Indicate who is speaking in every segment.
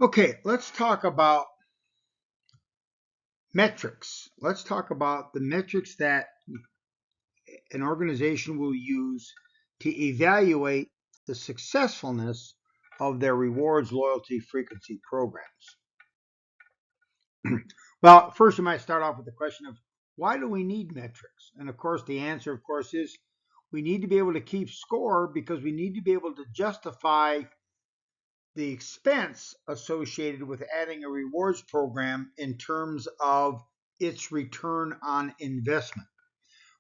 Speaker 1: Okay, let's talk about metrics. Let's talk about the metrics that an organization will use to evaluate the successfulness of their rewards, loyalty, frequency programs. Well, first you might start off with the question of why do we need metrics? And of course, the answer, of course, is we need to be able to keep score because we need to be able to justify the expense associated with adding a rewards program in terms of its return on investment.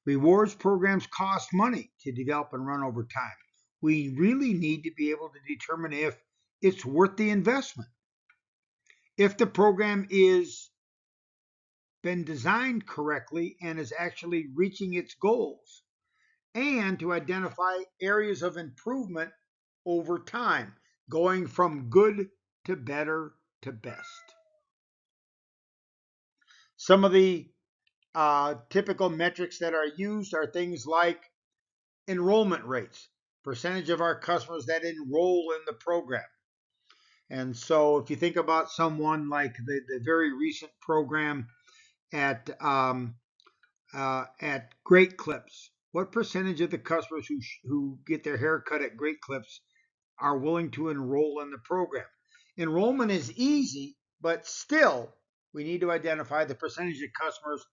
Speaker 1: Rewards programs cost money to develop and run over time. We really need to be able to determine if it's worth the investment. If the program is been designed correctly and is actually reaching its goals, and to identify areas of improvement over time, going from good to better to best. Some of the typical metrics that are used are things like enrollment rates, percentage of our customers that enroll in the program. And so if you think about someone like the very recent program at Great Clips, what percentage of the customers who get their hair cut at Great Clips are willing to enroll in the program? Enrollment is easy, but still, we need to identify the percentage of customers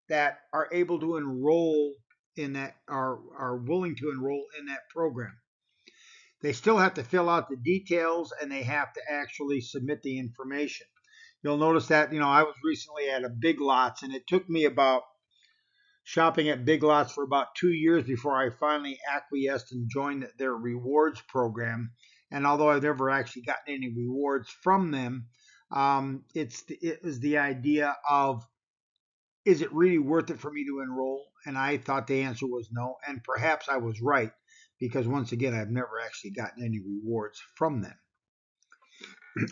Speaker 1: that are able to enroll in that are willing to enroll in that program. They still have to fill out the details and they have to actually submit the information. You'll notice that, I was recently at a Big Lots and it took me about shopping at Big Lots for about 2 years before I finally acquiesced and joined their rewards program. And although I've never actually gotten any rewards from them, it was the idea of, is it really worth it for me to enroll? And I thought the answer was no. And perhaps I was right because once again, I've never actually gotten any rewards from them.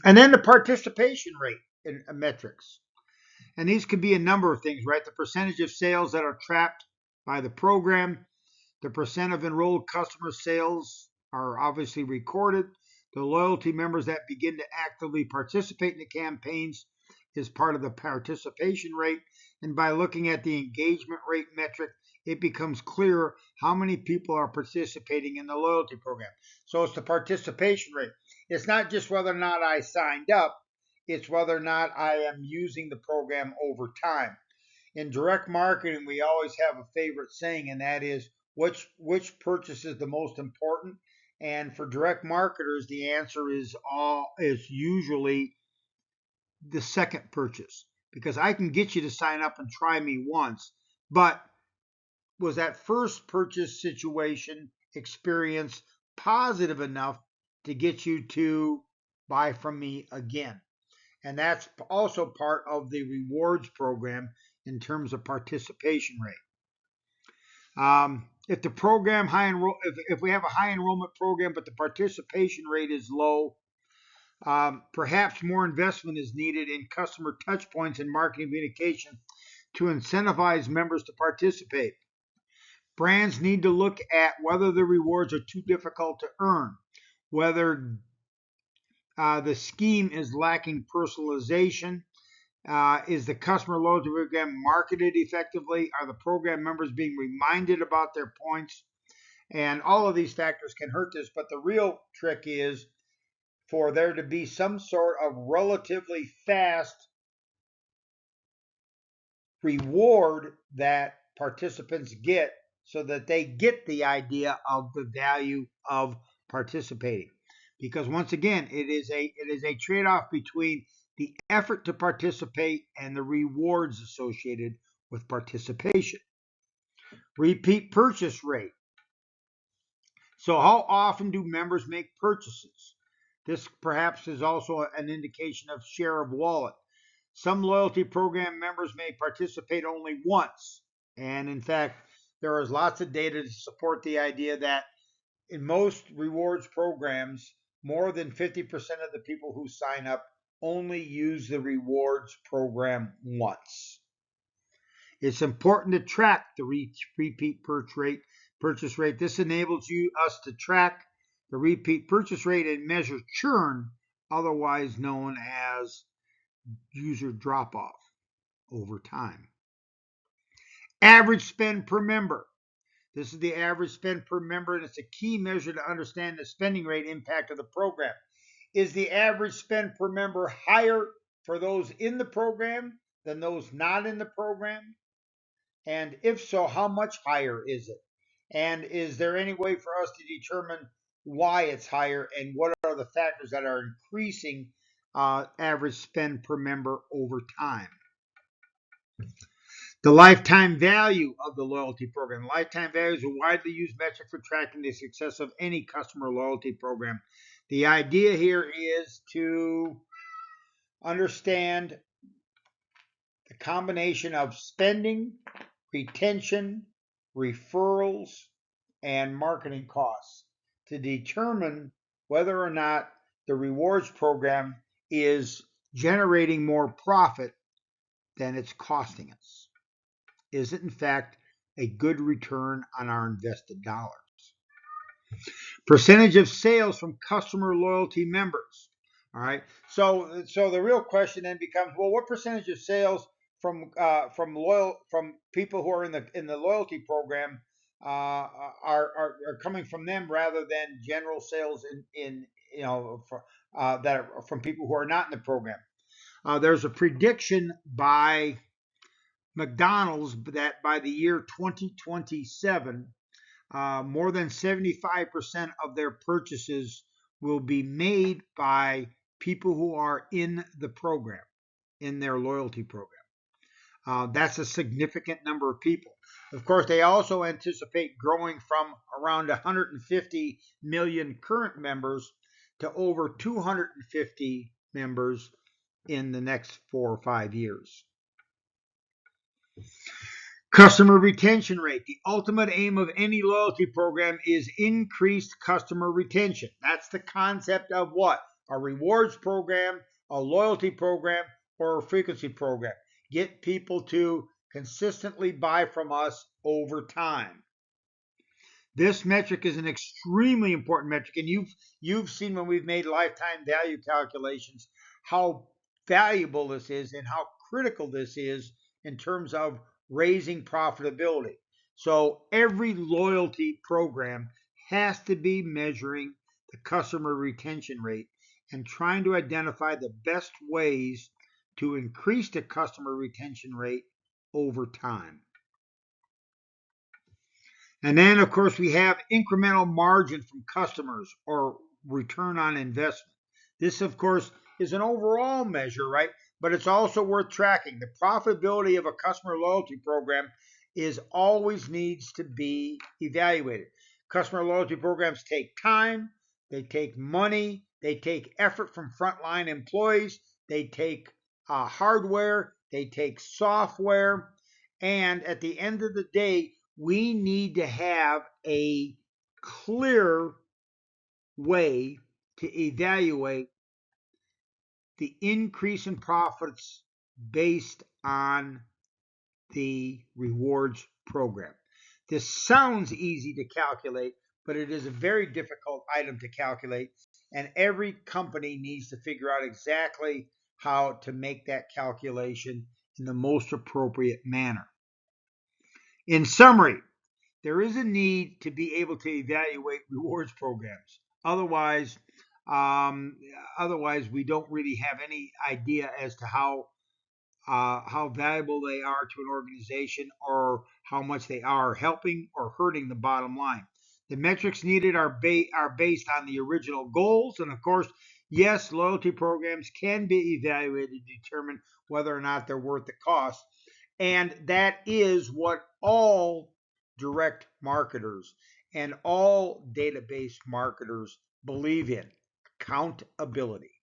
Speaker 1: And then the participation rate in metrics. And these could be a number of things, right? The percentage of sales that are trapped by the program, the percent of enrolled customer sales are obviously recorded. The loyalty members that begin to actively participate in the campaigns is part of the participation rate. And by looking at the engagement rate metric, it becomes clearer how many people are participating in the loyalty program. So it's the participation rate. It's not just whether or not I signed up, it's whether or not I am using the program over time. In direct marketing, we always have a favorite saying, and that is which purchase is the most important. And for direct marketers, the answer is usually the second purchase because I can get you to sign up and try me once, but was that first purchase situation experience positive enough to get you to buy from me again? And that's also part of the rewards program in terms of participation rate. If the program if we have a high enrollment program but the participation rate is low, perhaps more investment is needed in customer touch points and marketing communication to incentivize members to participate. Brands need to look at whether the rewards are too difficult to earn, whether the scheme is lacking personalization. Is the customer loyalty program marketed effectively? Are the program members being reminded about their points? And all of these factors can hurt this, but the real trick is for there to be some sort of relatively fast reward that participants get so that they get the idea of the value of participating. Because once again, it is a trade-off between the effort to participate and the rewards associated with participation. Repeat purchase rate. So how often do members make purchases? This perhaps is also an indication of share of wallet. Some loyalty program members may participate only once. And in fact, there is lots of data to support the idea that in most rewards programs, more than 50% of the people who sign up only use the rewards program once. It's important to track the repeat purchase rate. This enables us to track the repeat purchase rate and measure churn otherwise known as user drop-off over time. Average spend per member. This is the average spend per member, and it's a key measure to understand the spending rate impact of the program. Is the average spend per member higher for those in the program than those not in the program? And if so, how much higher is it? And is there any way for us to determine why it's higher and what are the factors that are increasing average spend per member over time? The lifetime value of the loyalty program. Lifetime value is a widely used metric for tracking the success of any customer loyalty program. The idea here is to understand the combination of spending, retention, referrals, and marketing costs to determine whether or not the rewards program is generating more profit than it's costing us. Is it in fact a good return on our invested dollars? Percentage of sales from customer loyalty members. All right. So the real question then becomes, well, what percentage of sales from people who are in the loyalty program are coming from them rather than general sales in that are from people who are not in the program? There's a prediction by McDonald's that by the year 2027, more than 75% of their purchases will be made by people who are in the program, in their loyalty program. That's a significant number of people. Of course, they also anticipate growing from around 150 million current members to over 250 members in the next 4 or 5 years. Customer retention rate. The ultimate aim of any loyalty program is increased customer retention. That's the concept of what? A rewards program, a loyalty program, or a frequency program. Get people to consistently buy from us over time. This metric is an extremely important metric, and you've seen when we've made lifetime value calculations how valuable this is and how critical this is in terms of raising profitability. So every loyalty program has to be measuring the customer retention rate and trying to identify the best ways to increase the customer retention rate over time. And then, of course, we have incremental margin from customers or return on investment. This, of course, is an overall measure, right? But it's also worth tracking. The profitability of a customer loyalty program is always needs to be evaluated. Customer loyalty programs take time, they take money, they take effort from frontline employees, they take hardware, they take software, and at the end of the day, we need to have a clear way to evaluate the increase in profits based on the rewards program. This sounds easy to calculate, but it is a very difficult item to calculate, and every company needs to figure out exactly how to make that calculation in the most appropriate manner. In summary, there is a need to be able to evaluate rewards programs. Otherwise, we don't really have any idea as to how valuable they are to an organization or how much they are helping or hurting the bottom line. The metrics needed are based on the original goals, and of course, yes, loyalty programs can be evaluated to determine whether or not they're worth the cost, and that is what all direct marketers and all database marketers believe in: accountability.